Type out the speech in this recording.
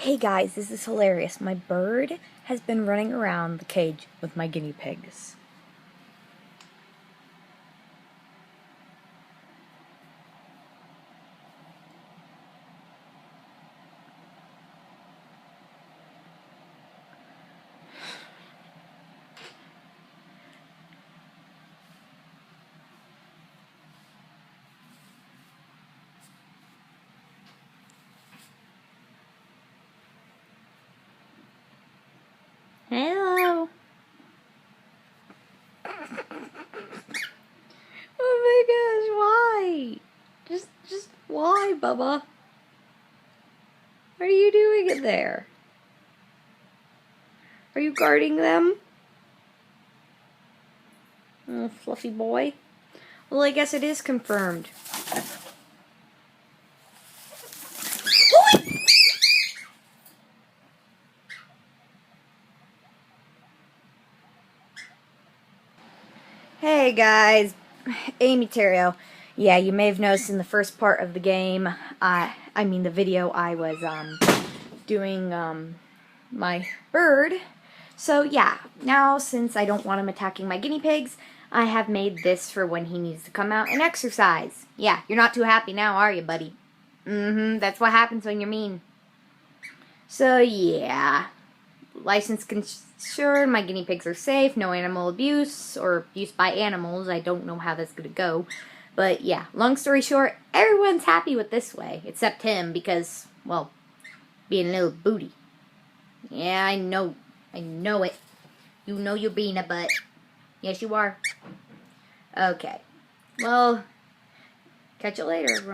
Hey guys, this is hilarious. My bird has been running around the cage with my guinea pigs. Hello. Oh my gosh, why? Just why, Bubba? What are you doing in there? Are you guarding them? Oh, fluffy boy. Well, I guess it is confirmed. Hey guys, Amy Terrio. Yeah, you may have noticed in the first part of the game, the video, I was doing my bird. So yeah, now since I don't want him attacking my guinea pigs, I have made this for when he needs to come out and exercise. Yeah, you're not too happy now, are you, buddy? That's what happens when you're mean. So yeah, license assured, my guinea pigs are safe, no animal abuse, or abuse by animals. I don't know how that's gonna go. But yeah, long story short, everyone's happy with this way, except him, because, well, being a little booty. Yeah, I know it. You know you're being a butt. Yes, you are. Okay. Well, catch you later, everyone.